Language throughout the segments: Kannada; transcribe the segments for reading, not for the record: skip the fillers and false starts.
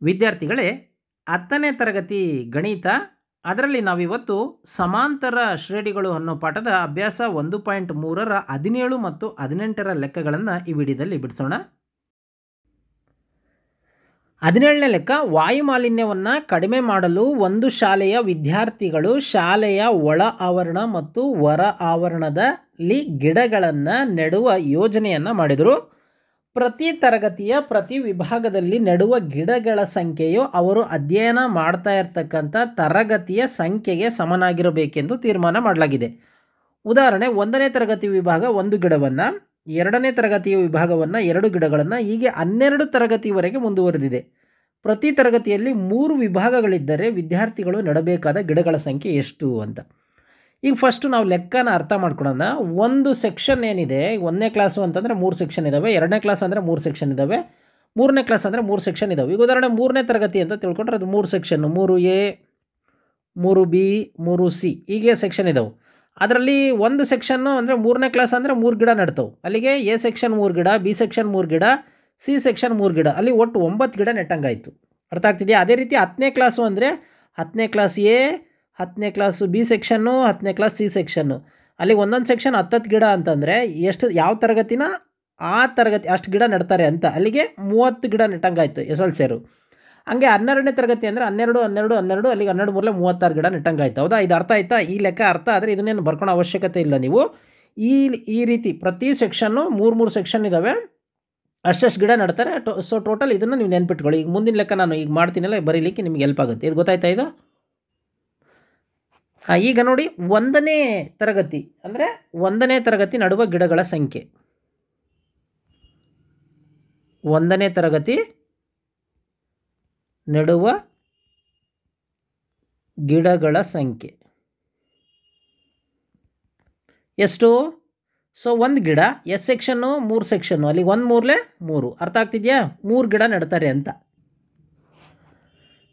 ವಿದ್ಯಾರ್ಥಿಗಳೇ, 10ನೇ ತರಗತಿ ಗಣಿತ ಅದರಲ್ಲಿ ನಾವಿವತ್ತು ಸಮಾಂತರ ಶ್ರೇಣಿಗಳು ಅನ್ನೋ ಪಾಠದ ಅಭ್ಯಾಸ 1.3ರ 17 ಮತ್ತು 18ರ ಲೆಕ್ಕಗಳನ್ನು ಈ ವಿಡಿಯೋದಲ್ಲಿ ಬಿಡಿಸೋಣ. 17ನೇ ಲೆಕ್ಕ, ವಾಯುಮಾಲಿನ್ಯವನ್ನು ಕಡಿಮೆ ಮಾಡಲು ಒಂದು ಶಾಲೆಯ ವಿದ್ಯಾರ್ಥಿಗಳು ಶಾಲೆಯ ಒಳ ಆವರಣ ಮತ್ತು ಹೊರ ಆವರಣದಲ್ಲಿ ಗಿಡಗಳನ್ನು ನೆಡುವ ಯೋಜನೆಯನ್ನು ಮಾಡಿದರು. ಪ್ರತಿ ತರಗತಿಯ ಪ್ರತಿ ವಿಭಾಗದಲ್ಲಿ ನೆಡುವ ಗಿಡಗಳ ಸಂಖ್ಯೆಯು ಅವರು ಅಧ್ಯಯನ ಮಾಡ್ತಾ ಇರತಕ್ಕಂಥ ತರಗತಿಯ ಸಂಖ್ಯೆಗೆ ಸಮನಾಗಿರಬೇಕೆಂದು ತೀರ್ಮಾನ ಮಾಡಲಾಗಿದೆ. ಉದಾಹರಣೆ, 1ನೇ ತರಗತಿ ವಿಭಾಗ 1 ಗಿಡವನ್ನು, 2ನೇ ತರಗತಿಯ ವಿಭಾಗವನ್ನು 2 ಗಿಡಗಳನ್ನು, ಹೀಗೆ 12 ತರಗತಿವರೆಗೆ ಮುಂದುವರೆದಿದೆ. ಪ್ರತಿ ತರಗತಿಯಲ್ಲಿ 3 ವಿಭಾಗಗಳಿದ್ದರೆ ವಿದ್ಯಾರ್ಥಿಗಳು ನೆಡಬೇಕಾದ ಗಿಡಗಳ ಸಂಖ್ಯೆ ಎಷ್ಟು ಅಂತ. ಈಗ ಫಸ್ಟು ನಾವು ಲೆಕ್ಕನ ಅರ್ಥ ಮಾಡ್ಕೊಳ್ಳೋಣ. ಒಂದು ಸೆಕ್ಷನ್ ಏನಿದೆ, 1ನೇ ಕ್ಲಾಸು ಅಂತಂದರೆ 3 ಸೆಕ್ಷನ್ ಇದ್ದಾವೆ, 2ನೇ ಕ್ಲಾಸ್ ಅಂದರೆ 3 ಸೆಕ್ಷನ್ ಇದ್ದಾವೆ, 3ನೇ ಕ್ಲಾಸ್ ಅಂದರೆ 3 ಸೆಕ್ಷನ್ ಇದ್ದಾವೆ. ಈಗ ಉದಾಹರಣೆ 3ನೇ ತರಗತಿ ಅಂತ ತಿಳ್ಕೊಂಡ್ರೆ ಅದು 3 ಸೆಕ್ಷನ್ನು, 3A, 3B, 3C ಹೀಗೆ ಸೆಕ್ಷನ್ ಇದ್ದಾವೆ. ಅದರಲ್ಲಿ ಒಂದು ಸೆಕ್ಷನ್ನು ಅಂದರೆ 3ನೇ ಕ್ಲಾಸ್ ಅಂದರೆ 3 ಗಿಡ ನೆಡ್ತವೆ. ಅಲ್ಲಿಗೆ A ಸೆಕ್ಷನ್ 3 ಗಿಡ, B ಸೆಕ್ಷನ್ 3 ಗಿಡ, C ಸೆಕ್ಷನ್ 3 ಗಿಡ, ಅಲ್ಲಿ ಒಟ್ಟು 9 ಗಿಡ ನೆಟ್ಟಂಗಾಯಿತು. ಅರ್ಥ ಆಗ್ತಿದೆಯಾ? ಅದೇ ರೀತಿ 10ನೇ ಕ್ಲಾಸು ಅಂದರೆ 10ನೇ ಕ್ಲಾಸ್ A, 10ನೇ ಕ್ಲಾಸು B ಸೆಕ್ಷನ್ನು, 10ನೇ ಕ್ಲಾಸ್ C ಸೆಕ್ಷನ್ನು, ಅಲ್ಲಿ ಒಂದೊಂದು ಸೆಕ್ಷನ್ 10 ಗಿಡ ಅಂತಂದರೆ ಎಷ್ಟು, ಯಾವ ತರಗತಿನ ಆ ತರಗತಿ ಅಷ್ಟು ಗಿಡ ನೆಡ್ತಾರೆ ಅಂತ. ಅಲ್ಲಿಗೆ 30 ಗಿಡ ನೆಟ್ಟಂಗಾಯಿತು SLCರು. ಹಂಗೆ 12ನೇ ತರಗತಿ ಅಂದರೆ 12, 12, 12, ಅಲ್ಲಿಗೆ 12 ಮೂರಲೆ 36 ಗಿಡ ನೆಟ್ಟಂಗಾಯ್ತು. ಹೌದಾ? ಇದು ಅರ್ಥ ಆಯ್ತಾ? ಈ ಲೆಕ್ಕ ಅರ್ಥ ಆದರೆ ಇದನ್ನೇನು ಬರ್ಕೊಳ್ಳೋ ಅವಶ್ಯಕತೆ ಇಲ್ಲ ನೀವು. ಈ ರೀತಿ ಪ್ರತಿ ಸೆಕ್ಷನ್ನು 3 ಸೆಕ್ಷನ್ ಇದ್ದಾವೆ, ಅಷ್ಟು ಗಿಡ ನೆಡ್ತಾರೆ. ಸೊ ಟೋಟಲ್ ಇದನ್ನು ನೀವು ನೆನ್ಪಿಟ್ಕೊಳ್ಳಿ. ಈಗ ಮುಂದಿನ ಲೆಕ್ಕ ನಾನು ಈಗ ಮಾಡ್ತೀನಲ್ಲ, ಬರೀಲಿಕ್ಕೆ ನಿಮ್ಗೆ ಹೆಲ್ಪ್ ಆಗುತ್ತೆ. ಇದು ಗೊತ್ತಾಯ್ತಾ? ಇದು ಈಗ ನೋಡಿ, 1ನೇ ತರಗತಿ ಅಂದರೆ 1ನೇ ತರಗತಿ ನಡುವ ಗಿಡಗಳ ಸಂಖ್ಯೆ. 1ನೇ ತರಗತಿ ನೆಡುವ ಗಿಡಗಳ ಸಂಖ್ಯೆ ಎಷ್ಟು? ಸೊ 1 ಗಿಡ, ಎಸ್ ಸೆಕ್ಷನ್ನು 3 ಸೆಕ್ಷನ್ನು, ಅಲ್ಲಿ 1 ಮೂರಲೆ 3. ಅರ್ಥ ಆಗ್ತಿದೆಯಾ? 3 ಗಿಡ ನೆಡ್ತಾರೆ ಅಂತ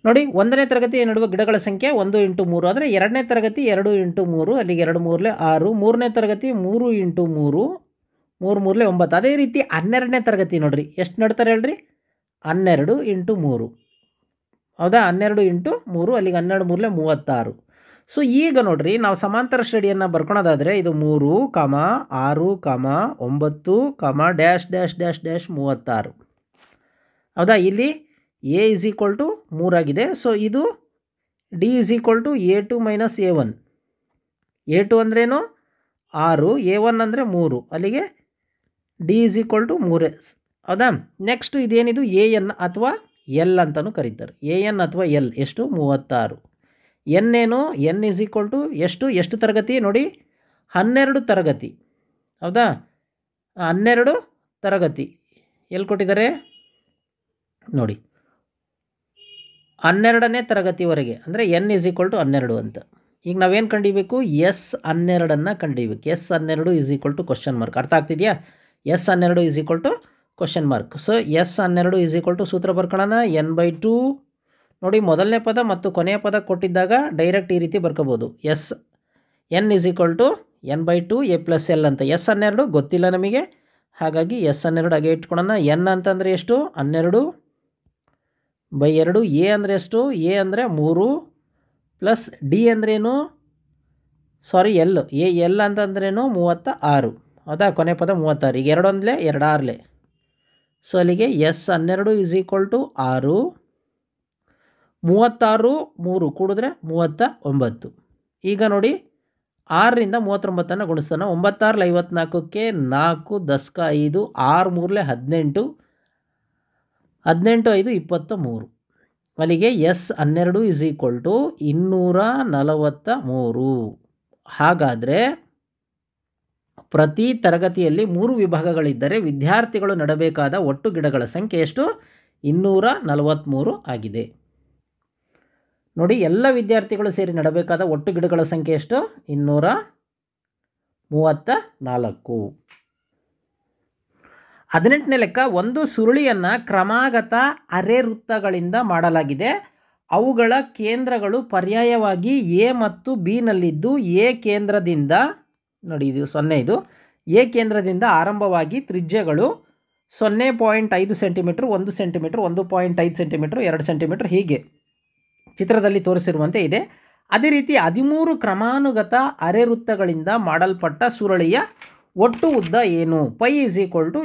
ನೋಡಿ. 1ನೇ ತರಗತಿ ನೆಡುವ ಗಿಡಗಳ ಸಂಖ್ಯೆ 1 × 3 ಆದರೆ 2ನೇ ತರಗತಿ 2 × 3, ಅಲ್ಲಿಗೆ 2 ಮೂರಲೆ 6, 3ನೇ ತರಗತಿ 3 × 3, 3 ಮೂರಲೆ 9. ಅದೇ ರೀತಿ 12ನೇ ತರಗತಿ ನೋಡ್ರಿ, ಎಷ್ಟು ನೆಡ್ತಾರೆ ಹೇಳ್ರಿ? 12 × 3. ಹೌದಾ? 12 × 3, ಅಲ್ಲಿಗೆ 12 ಮೂರಲೆ 36. ಸೊ ಈಗ ನೋಡ್ರಿ, ನಾವು ಸಮಾಂತರ ಶ್ರೇಣಿಯನ್ನು ಬರ್ಕೊಳೋದಾದರೆ ಇದು 3, 6, 9, ಡ್ಯಾಶ್ ಡ್ಯಾಶ್ ಡ್ಯಾಶ್ ಡ್ಯಾಶ್ 36. ಹೌದಾ? ಇಲ್ಲಿ A = 3 ಆಗಿದೆ. ಸೊ ಇದು D = A2 - A1. A2 ಅಂದ್ರೇನು? 6, A1 ಅಂದರೆ 3, ಅಲ್ಲಿಗೆ D = 3. ಹೌದಾ? ನೆಕ್ಸ್ಟ್ ಇದೇನಿದು AN ಅಥವಾ L ಅಂತಲೂ ಕರೀತಾರೆ. AN ಅಥವಾ L ಎಷ್ಟು? 36. N ಏನು? N = ಎಷ್ಟು ತರಗತಿ ನೋಡಿ? 12 ತರಗತಿ. ಹೌದಾ? 12 ತರಗತಿ ಎಲ್ಲಿ ಕೊಟ್ಟಿದ್ದಾರೆ ನೋಡಿ, 12ನೇ ತರಗತಿವರೆಗೆ ಅಂದರೆ N = 12 ಅಂತ. ಈಗ ನಾವೇನು ಕಂಡಿಬೇಕು? S12 ಕಂಡಿಬೇಕು. S12 = question mark. ಅರ್ಥ ಆಗ್ತಿದೆಯಾ? S12 = question mark. So S12 ಸೂತ್ರ ಬರ್ಕೊಳ್ಳೋಣ. N/2 ನೋಡಿ, ಮೊದಲನೇ ಪದ ಮತ್ತು ಕೊನೆಯ ಪದ ಕೊಟ್ಟಿದ್ದಾಗ ಡೈರೆಕ್ಟ್ ಈ ರೀತಿ ಬರ್ಕೋಬೋದು. N = N/2 A + L ಅಂತ. S12 ಗೊತ್ತಿಲ್ಲ ನಮಗೆ, ಹಾಗಾಗಿ S12 ಹಾಗೆ ಇಟ್ಕೊಳ್ಳೋಣ. N ಅಂತಂದರೆ ಎಷ್ಟು? 12/2. A ಅಂದರೆ ಎಷ್ಟು? A ಅಂದರೆ 3 ಪ್ಲಸ್ D ಅಂದ್ರೇನು? ಸಾರಿ, L ಅಂತಂದ್ರೇನು? 36. ಹೌದಾ? ಕೊನೆ ಪದ 36. ಈಗ 2 1 2 6. ಸೊ ಅಲ್ಲಿಗೆ S12 = 6, 36, 3 ಕೂಡಿದ್ರೆ 39. ಈಗ ನೋಡಿ, 6ರಿಂದ 39 ಗುಣಿಸ್ತಾನೆ. 9 6 54ಕ್ಕೆ 4 10 5, 6 ಮೂರಲೆ 18, 18 5 23. ಅಲ್ಲಿಗೆ S12 = 243. ಹಾಗಾದರೆ ಪ್ರತಿ ತರಗತಿಯಲ್ಲಿ 3 ವಿಭಾಗಗಳಿದ್ದರೆ ವಿದ್ಯಾರ್ಥಿಗಳು ನೆಡಬೇಕಾದ ಒಟ್ಟು ಗಿಡಗಳ ಸಂಖ್ಯೆ ಎಷ್ಟು? 243 ಆಗಿದೆ. ನೋಡಿ, ಎಲ್ಲ ವಿದ್ಯಾರ್ಥಿಗಳು ಸೇರಿ ನೆಡಬೇಕಾದ ಒಟ್ಟು ಗಿಡಗಳ ಸಂಖ್ಯೆ ಎಷ್ಟು? 234. 18ನೇ ಲೆಕ್ಕ, ಒಂದು ಸುರುಳಿಯನ್ನು ಕ್ರಮಾಗತ ಅರೆ ವೃತ್ತಗಳಿಂದ ಮಾಡಲಾಗಿದೆ. ಅವುಗಳ ಕೇಂದ್ರಗಳು ಪರ್ಯಾಯವಾಗಿ A ಮತ್ತು B ನಲ್ಲಿದ್ದು A ಕೇಂದ್ರದಿಂದ ನೋಡಿ, ಇದು 0, ಇದು A ಕೇಂದ್ರದಿಂದ ಆರಂಭವಾಗಿ ತ್ರಿಜ್ಯಗಳು 0.5 ಸೆಂಟಿಮೀಟ್ರ್, 1 ಸೆಂಟಿಮೀಟ್ರ್, 1.5 ಸೆಂಟಿಮೀಟ್ರ್, 2 ಸೆಂಟಿಮೀಟ್ರ್ ಹೀಗೆ ಚಿತ್ರದಲ್ಲಿ ತೋರಿಸಿರುವಂತೆ ಇದೆ. ಅದೇ ರೀತಿ 13 ಕ್ರಮಾನುಗತ ಅರೆವೃತ್ತಗಳಿಂದ ಮಾಡಲ್ಪಟ್ಟ ಸುರುಳಿಯ ಒಟ್ಟು ಉದ್ದ ಏನು? ಪೈ =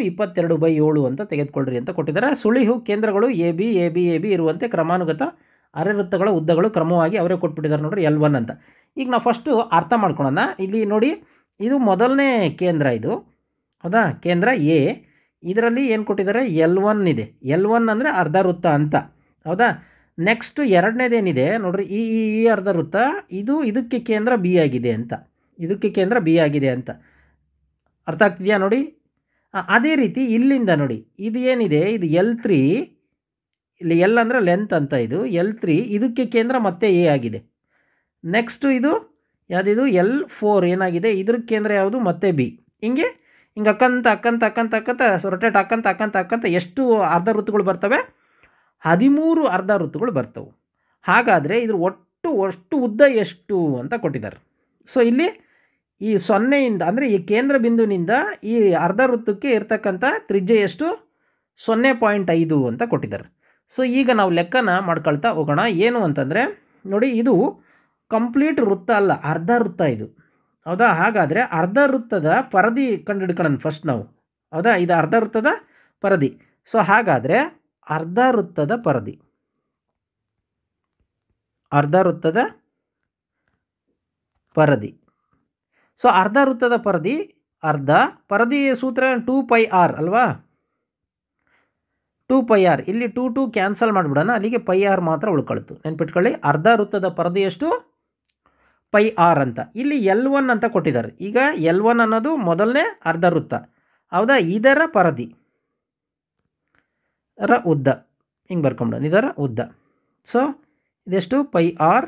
22/7 ಅಂತ ತೆಗೆದುಕೊಳ್ಳ್ರಿ ಅಂತ ಕೊಟ್ಟಿದ್ದಾರೆ. ಸುಳಿವು ಕೇಂದ್ರಗಳು ಎ ಬಿ ಇರುವಂತೆ ಕ್ರಮಾನುಗತ ಅರೆವೃತ್ತಗಳ ಉದ್ದಗಳು ಕ್ರಮವಾಗಿ ಅವರೇ ಕೊಟ್ಬಿಟ್ಟಿದ್ದಾರೆ ನೋಡ್ರಿ, L1 ಅಂತ. ಈಗ ನಾವು ಫಸ್ಟು ಅರ್ಥ ಮಾಡ್ಕೊಳ್ಳೋಣ. ಇಲ್ಲಿ ನೋಡಿ, ಇದು ಮೊದಲನೇ ಕೇಂದ್ರ, ಇದು ಹೌದಾ, ಕೇಂದ್ರ ಎ. ಇದರಲ್ಲಿ ಏನು ಕೊಟ್ಟಿದ್ದಾರೆ? L1 ಇದೆ. L1 ಅಂದರೆ ಅರ್ಧ ವೃತ್ತ ಅಂತ, ಹೌದಾ. ನೆಕ್ಸ್ಟ್ ಎರಡನೇದೇನಿದೆ ನೋಡ್ರಿ, ಈ ಅರ್ಧ ವೃತ್ತ, ಇದಕ್ಕೆ ಕೇಂದ್ರ ಬಿ ಆಗಿದೆ ಅಂತ, ಇದಕ್ಕೆ ಕೇಂದ್ರ ಬಿ ಆಗಿದೆ ಅಂತ. ಅರ್ಥ ಆಗ್ತಿದೆಯಾ ನೋಡಿ? ಅದೇ ರೀತಿ ಇಲ್ಲಿಂದ ನೋಡಿ, ಇದು ಏನಿದೆ, ಇದು L3, ಇಲ್ಲಿ L ಅಂದರೆ ಲೆಂತ್ ಅಂತ, ಇದು L3, ಇದಕ್ಕೆ ಕೇಂದ್ರ ಮತ್ತೆ ಎ ಆಗಿದೆ. ನೆಕ್ಸ್ಟು ಇದು ಯಾವುದಿದು L4 ಏನಾಗಿದೆ, ಇದ್ರ ಕೇಂದ್ರ ಯಾವುದು? ಮತ್ತೆ ಬಿ. ಹಿಂಗೆ ಅಕ್ಕಂತ ರೊಟೇಟ್ ಅಕ್ಕಂತ ಎಷ್ಟು ಅರ್ಧ ವೃತ್ತಗಳು ಬರ್ತವೆ? 13 ಅರ್ಧ ವೃತ್ತಗಳು ಬರ್ತವೆ. ಹಾಗಾದರೆ ಇದ್ರ ಒಟ್ಟು ಉದ್ದ ಎಷ್ಟು ಅಂತ ಕೊಟ್ಟಿದ್ದಾರೆ. ಸೊ ಇಲ್ಲಿ ಈ 0ಇಂದ ಅಂದರೆ ಈ ಕೇಂದ್ರ ಬಿಂದುವಿನಿಂದ ಈ ಅರ್ಧ ವೃತ್ತಕ್ಕೆ ಇರ್ತಕ್ಕಂಥ ತ್ರಿಜ್ಯ ಎಷ್ಟು? 0.5 ಅಂತ ಕೊಟ್ಟಿದ್ದಾರೆ. ಸೊ ಈಗ ನಾವು ಲೆಕ್ಕನ ಮಾಡ್ಕೊಳ್ತಾ ಹೋಗೋಣ. ಏನು ಅಂತಂದರೆ ನೋಡಿ, ಇದು ಕಂಪ್ಲೀಟ್ ವೃತ್ತ ಅಲ್ಲ, ಅರ್ಧ ವೃತ್ತ ಇದು, ಹೌದಾ. ಹಾಗಾದರೆ ಅರ್ಧ ವೃತ್ತದ ಪರದಿ ಕಂಡುಹಿಡ್ಕೊಳ್ಳೋಣ ಫಸ್ಟ್ ನಾವು, ಹೌದಾ. ಇದು ಅರ್ಧ ವೃತ್ತದ ಪರದಿ. ಸೊ ಹಾಗಾದರೆ ಅರ್ಧ ವೃತ್ತದ ಪರದಿ, ಸೊ ಅರ್ಧ ವೃತ್ತದ ಪರದಿ, ಪರದಿ ಸೂತ್ರ 2πr ಅಲ್ವಾ, 2πr. ಇಲ್ಲಿ 2 ಕ್ಯಾನ್ಸಲ್ ಮಾಡಿಬಿಡೋಣ, ಅಲ್ಲಿಗೆ πr ಮಾತ್ರ ಉಳ್ಕೊಳ್ತು. ನೆನ್ಪಿಟ್ಕೊಳ್ಳಿ, ಅರ್ಧ ವೃತ್ತದ ಪರದಿ ಎಷ್ಟು? πr ಅಂತ. ಇಲ್ಲಿ L1 ಅಂತ ಕೊಟ್ಟಿದ್ದಾರೆ. ಈಗ L1 ಅನ್ನೋದು ಮೊದಲನೇ ಅರ್ಧ ವೃತ್ತ, ಹೌದಾ. ಇದರ ಪರದಿ ಉದ್ದ ಹಿಂಗೆ ಬರ್ಕೊಂಬಿಡೋಣ, ಇದರ ಉದ್ದ. ಸೊ ಇದೆಷ್ಟು? πr.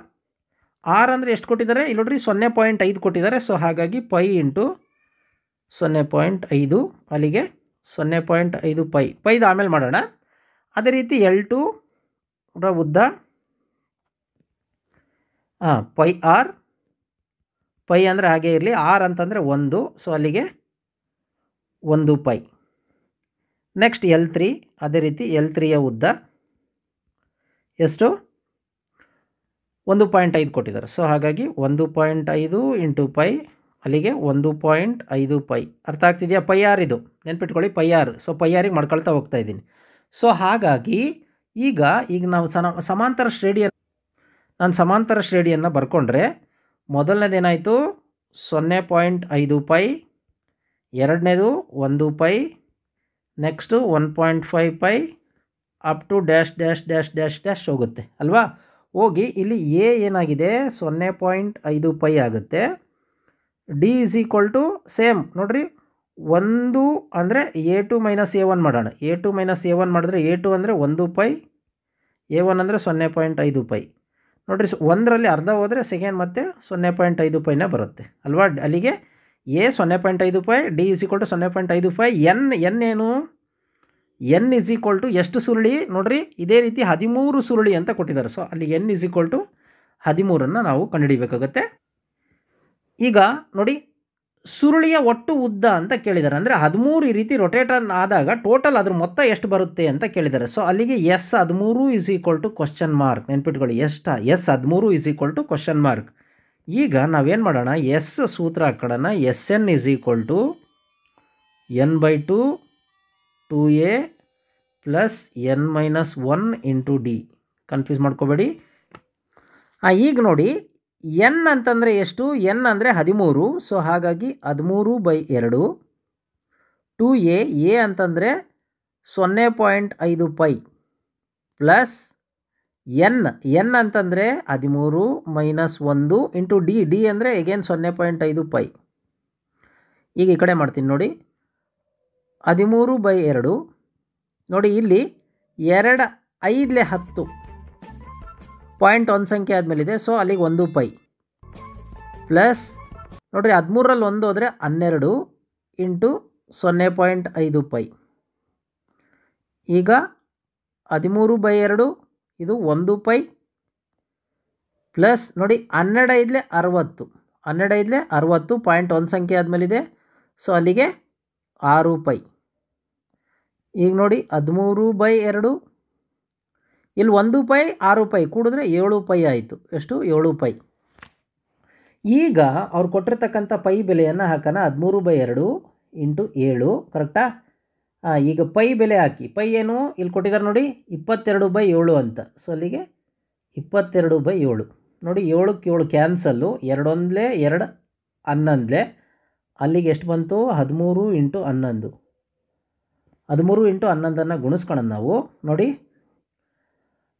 r ಅಂದರೆ ಎಷ್ಟು ಕೊಟ್ಟಿದ್ದಾರೆ? ಇಲ್ಲಿ ನೋಡ್ರಿ 0.5 ಕೊಟ್ಟಿದ್ದಾರೆ. ಸೊ ಹಾಗಾಗಿ π × 0.5, ಅಲ್ಲಿಗೆ 0.5 ಪೈದು ಆಮೇಲೆ ಮಾಡೋಣ. ಅದೇ ರೀತಿ L2 ಉದ್ದ πr, ಪೈ ಅಂದರೆ ಹಾಗೆ ಇರಲಿ, r ಅಂತಂದರೆ 1, ಸೊ ಅಲ್ಲಿಗೆ 1 π. ನೆಕ್ಸ್ಟ್ L3, ಅದೇ ರೀತಿ L3ಯ ಉದ್ದ ಎಷ್ಟು? 1.5 ಕೊಟ್ಟಿದ್ದಾರೆ. ಸೊ ಹಾಗಾಗಿ 1.5 × π, ಅಲ್ಲಿಗೆ 1.5 π. ಅರ್ಥ ಆಗ್ತಿದೆಯಾ? πr ಇದು ನೆನ್ಪಿಟ್ಕೊಳ್ಳಿ, πr. ಸೊ πrಗೆ ಮಾಡ್ಕೊಳ್ತಾ ಹೋಗ್ತಾ ಇದ್ದೀನಿ. ಸೊ ಹಾಗಾಗಿ ಈಗ ನಾವು ಸಮಾಂತರ ಶ್ರೇಣಿಯನ್ನು ಬರ್ಕೊಂಡ್ರೆ, ಮೊದಲನೇದೇನಾಯಿತು? 0.5 π, ಎರಡನೇದು 1 π, ನೆಕ್ಸ್ಟು 1.5 π ಅಪ್ ಟು ಡ್ಯಾಶ್ ಹೋಗುತ್ತೆ ಅಲ್ವಾ. ಹೋಗಿ ಇಲ್ಲಿ ಎ ಏನಾಗಿದೆ? 0.5 π ಆಗುತ್ತೆ. ಡಿ = ಸೇಮ್ ನೋಡ್ರಿ, 1 ಅಂದರೆ A2 - A1 ಮಾಡೋಣ. A2 - A1 ಮಾಡಿದ್ರೆ A2 ಅಂದರೆ 1 π, A1 ಅಂದರೆ 0.5 π. ನೋಡ್ರಿ, 1ರಲ್ಲಿ ಅರ್ಧ ಹೋದರೆ ಸೆಕೆಂಡ್ ಮತ್ತೆ 0.5 πನೇ ಬರುತ್ತೆ ಅಲ್ವಾ. ಅಲ್ಲಿಗೆ ಎ 0.5 π, ಡಿ = 0.5 π. ಎನ್ ಏನು? n = ಎಷ್ಟು ಸುರುಳಿ ನೋಡ್ರಿ, ಇದೇ ರೀತಿ 13 ಸುರುಳಿ ಅಂತ ಕೊಟ್ಟಿದ್ದಾರೆ. ಸೊ ಅಲ್ಲಿ n = 13 ನಾವು ಕಂಡುಹಿಡಿಬೇಕಾಗುತ್ತೆ. ಈಗ ನೋಡಿ, ಸುರುಳಿಯ ಒಟ್ಟು ಉದ್ದ ಅಂತ ಕೇಳಿದ್ದಾರೆ. ಅಂದರೆ 13 ಈ ರೀತಿ ರೊಟೇಟರ್ ಆದಾಗ ಟೋಟಲ್ ಅದ್ರ ಮೊತ್ತ ಎಷ್ಟು ಬರುತ್ತೆ ಅಂತ ಕೇಳಿದ್ದಾರೆ. ಸೊ ಅಲ್ಲಿಗೆ S13 ಕ್ವಶನ್ ಮಾರ್ಕ್. ನೆನ್ಪಿಟ್ಕೊಳ್ಳಿ, S13 ಕ್ವಶನ್ ಮಾರ್ಕ್. ಈಗ ನಾವೇನು ಮಾಡೋಣ? ಎಸ್ ಸೂತ್ರ ಹಾಕೊಳ್ಳೋಣ. Sn = n/2 2a + n - 1 × d. Confuse ಮಾಡ್ಕೋಬೇಡಿ. ಈಗ ನೋಡಿ, n ಅಂತಂದರೆ ಎಷ್ಟು? n ಅಂದರೆ 13. ಸೊ ಹಾಗಾಗಿ 13/2 2a, a ಅಂತಂದರೆ 0.5 π ಪ್ಲಸ್ n ಅಂತಂದರೆ 13 - 1 × d ಅಂದರೆ ಎಗೇನ್ 0.5 π. ಈಗ ಈ ಕಡೆ ಮಾಡ್ತೀನಿ ನೋಡಿ, 13/2 ನೋಡಿ, ಇಲ್ಲಿ 2 5 10 ಪಾಯಿಂಟ್ 1 ಸಂಖ್ಯೆ ಆದಮೇಲಿದೆ. ಸೊ ಅಲ್ಲಿಗೆ 1 π ಪ್ಲಸ್ ನೋಡಿರಿ, 13ರಲ್ಲಿ 1 ಹೋದರೆ 12 × 0.5 π. ಈಗ 13/2 ಇದು 1 π ಪ್ಲಸ್ ನೋಡಿ, 12 5 60 ಪಾಯಿಂಟ್ 1 ಸಂಖ್ಯೆ ಆದಮೇಲಿದೆ. ಸೊ ಅಲ್ಲಿಗೆ 6 π. ಈಗ ನೋಡಿ 13/2 ಇಲ್ಲಿ 1 ಪೈ 6 ಪೈ ಕೂಡಿದ್ರೆ 7 ಪೈ ಆಯಿತು. ಎಷ್ಟು? 7 ಪೈ. ಈಗ ಅವ್ರು ಕೊಟ್ಟಿರ್ತಕ್ಕಂಥ ಪೈ ಬೆಲೆಯನ್ನು ಹಾಕೋಣ. 13/2 ಇಂಟು 7 ಕರೆಕ್ಟಾ? ಈಗ ಪೈ ಬೆಲೆ ಹಾಕಿ. ಪೈ ಏನು ಇಲ್ಲಿ ಕೊಟ್ಟಿದ್ದಾರೆ ನೋಡಿ 22/7 ಅಂತ. ಸೊ ಅಲ್ಲಿಗೆ 22/7 ನೋಡಿ. 7ಕ್ಕೆ 7 ಕ್ಯಾನ್ಸಲ್ಲು, 2 1 2 11 ಅಲ್ಲಿಗೆ ಎಷ್ಟು ಬಂತು? 13 ಇಂಟು 11. 13 ಇಂಟು 11 ಗುಣಿಸ್ಕೊಳ್ಳೋಣ ನಾವು. ನೋಡಿ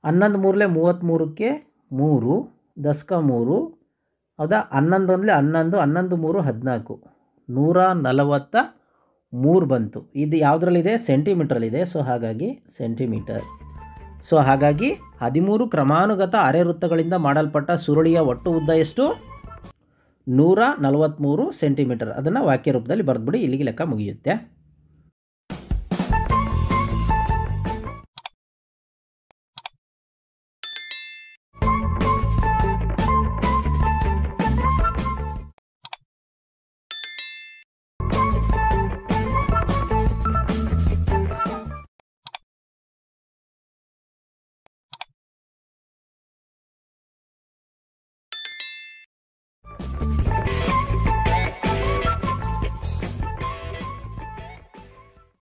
11 3 33ಕ್ಕೆ 3 10ಕ 3 ಹೌದಾ? 11 1 11 11 3 14 143 ಬಂತು. ಇದು ಯಾವುದ್ರಲ್ಲಿದೆ? ಸೆಂಟಿಮೀಟ್ರಲ್ಲಿದೆ. ಸೊ ಹಾಗಾಗಿ ಸೆಂಟಿಮೀಟರ್. ಸೊ ಹಾಗಾಗಿ 13 ಕ್ರಮಾನುಗತ ಅರೆ ವೃತ್ತಗಳಿಂದ ಮಾಡಲ್ಪಟ್ಟ ಸುರುಳಿಯ ಒಟ್ಟು ಉದ್ದ ಎಷ್ಟು? 143 ಸೆಂಟಿಮೀಟರ್. ಅದನ್ನು ವಾಕ್ಯ ರೂಪದಲ್ಲಿ ಬರೆದ್ಬಿಡಿ. ಇಲ್ಲಿಗೆ ಲೆಕ್ಕ ಮುಗಿಯುತ್ತೆ.